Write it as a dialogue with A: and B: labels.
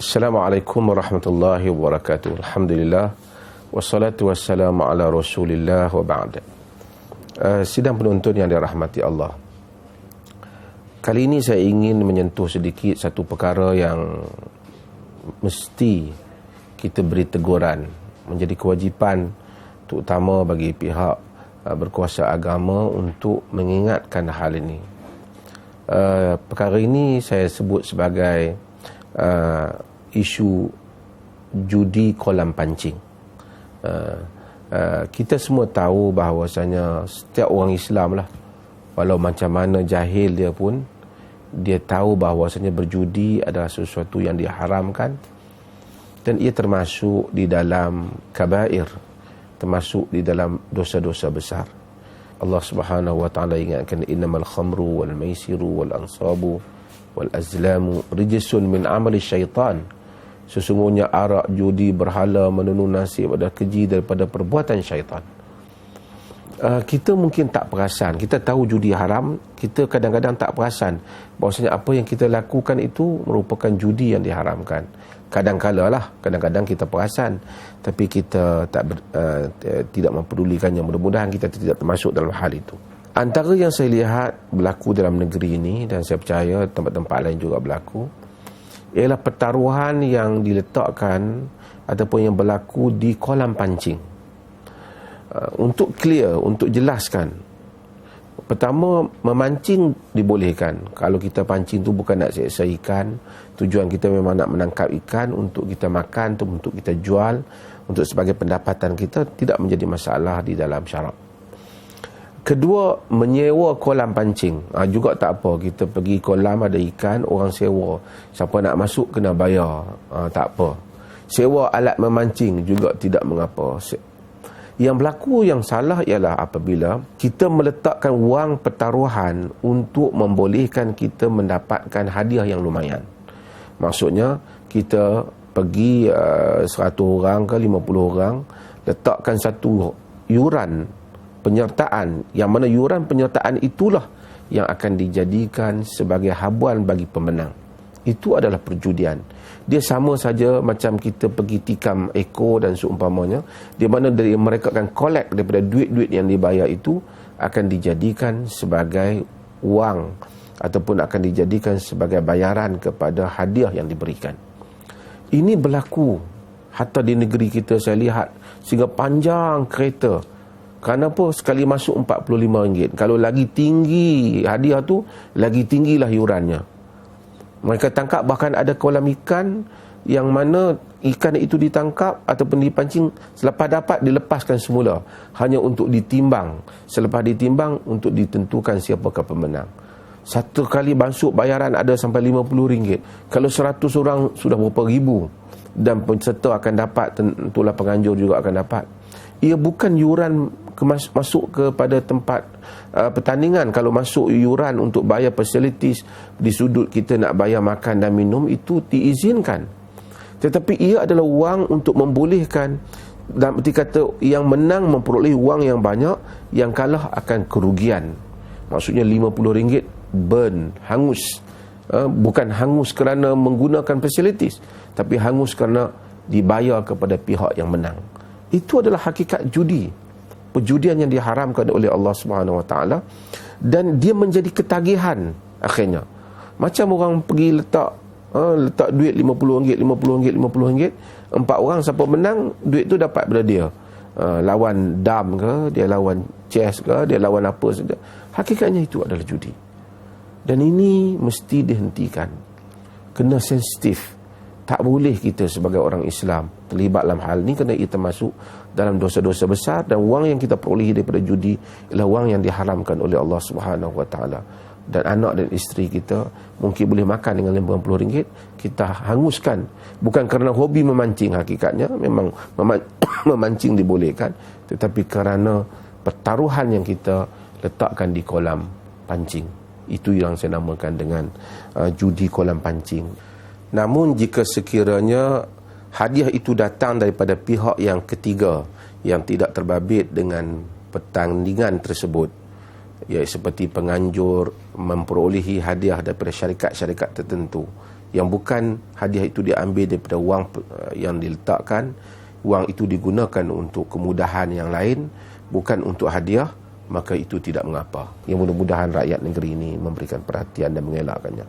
A: Assalamualaikum warahmatullahi wabarakatuh. Alhamdulillah wassalatu wassalamu ala Rasulillah wa ba'd. Sidang penonton yang dirahmati Allah. Kali ini saya ingin menyentuh sedikit satu perkara yang mesti kita beri teguran, menjadi kewajipan terutama bagi pihak berkuasa agama untuk mengingatkan hal ini. Perkara ini saya sebut sebagai isu judi kolam pancing. Kita semua tahu bahawasanya setiap orang Islam lah, walau macam mana jahil dia pun, dia tahu bahawasanya berjudi adalah sesuatu yang diharamkan dan ia termasuk di dalam kabair, termasuk di dalam dosa-dosa besar. Allah Subhanahu wa taala ingatkan, innamal khamru wal maisiru wal ansabu wal azlamu rijsun min amali syaitan. Sesungguhnya arak, judi, berhala, menenun nasib adalah keji daripada perbuatan syaitan. Kita mungkin tak perasan, kita tahu judi haram, kita kadang-kadang tak perasan bahawasanya apa yang kita lakukan itu merupakan judi yang diharamkan. Kadang-kadang kita perasan, tapi kita tidak mempedulikannya. Mudah-mudahan kita tidak termasuk dalam hal itu. Antara yang saya lihat berlaku dalam negeri ini, dan saya percaya tempat-tempat lain juga berlaku, ialah pertaruhan yang diletakkan ataupun yang berlaku di kolam pancing. Untuk clear, untuk jelaskan, pertama, memancing dibolehkan. Kalau kita pancing tu bukan nak seksa ikan, tujuan kita memang nak menangkap ikan untuk kita makan, untuk kita jual, untuk sebagai pendapatan kita, tidak menjadi masalah di dalam syarak. Kedua, menyewa kolam pancing. Juga tak apa, kita pergi kolam ada ikan, orang sewa, siapa nak masuk kena bayar, tak apa. Sewa alat memancing juga tidak mengapa. Yang berlaku yang salah ialah apabila kita meletakkan wang pertaruhan untuk membolehkan kita mendapatkan hadiah yang lumayan. Maksudnya kita pergi 100 orang ke 50 orang, letakkan satu yuran penyertaan, yang mana yuran penyertaan itulah yang akan dijadikan sebagai habuan bagi pemenang. Itu adalah perjudian. Dia sama saja macam kita pergi tikam ekor dan seumpamanya, di mana dari mereka akan collect daripada duit-duit yang dibayar itu, akan dijadikan sebagai wang ataupun akan dijadikan sebagai bayaran kepada hadiah yang diberikan. Ini berlaku hatta di negeri kita. Saya lihat sehingga panjang kereta. Kenapa? Sekali masuk RM45. Kalau lagi tinggi hadiah tu, lagi tinggilah yurannya. Mereka tangkap, bahkan ada kolam ikan yang mana ikan itu ditangkap ataupun dipancing, selepas dapat dilepaskan semula hanya untuk ditimbang. Selepas ditimbang untuk ditentukan siapakah pemenang. Satu kali masuk bayaran ada sampai RM50. Kalau 100 orang sudah berapa ribu, dan peserta akan dapat, tentulah penganjur juga akan dapat. Ia bukan yuran masuk kepada tempat pertandingan. Kalau masuk yuran untuk bayar facilities di sudut kita nak bayar makan dan minum, itu diizinkan. Tetapi ia adalah wang untuk membolehkan, dalam arti kata yang menang memperoleh wang yang banyak, yang kalah akan kerugian. Maksudnya RM50 burn, hangus. Bukan hangus kerana menggunakan facilities, tapi hangus kerana dibayar kepada pihak yang menang. Itu adalah hakikat judi, perjudian yang diharamkan oleh Allah Subhanahu Wa Taala, dan dia menjadi ketagihan akhirnya. Macam orang pergi letak duit RM50, RM50, RM50, 4 orang, siapa menang, duit tu dapat pada dia. Lawan dam ke, dia lawan chess ke, dia lawan apa saja. Hakikatnya itu adalah judi. Dan ini mesti dihentikan. Kena sensitif. Tak boleh kita sebagai orang Islam terlibat dalam hal ini, kerana ia termasuk dalam dosa-dosa besar, dan wang yang kita perolehi daripada judi ialah wang yang diharamkan oleh Allah Subhanahu Wa Taala. Dan anak dan isteri kita mungkin boleh makan dengan RM50, kita hanguskan. Bukan kerana hobi memancing, hakikatnya memang memancing dibolehkan, tetapi kerana pertaruhan yang kita letakkan di kolam pancing. Itu yang saya namakan dengan judi kolam pancing. Namun jika sekiranya hadiah itu datang daripada pihak yang ketiga yang tidak terbabit dengan pertandingan tersebut, iaitu seperti penganjur memperolehi hadiah daripada syarikat-syarikat tertentu, yang bukan hadiah itu diambil daripada wang yang diletakkan, wang itu digunakan untuk kemudahan yang lain, bukan untuk hadiah, maka itu tidak mengapa. Yang mudah-mudahan rakyat negeri ini memberikan perhatian dan mengelakkannya.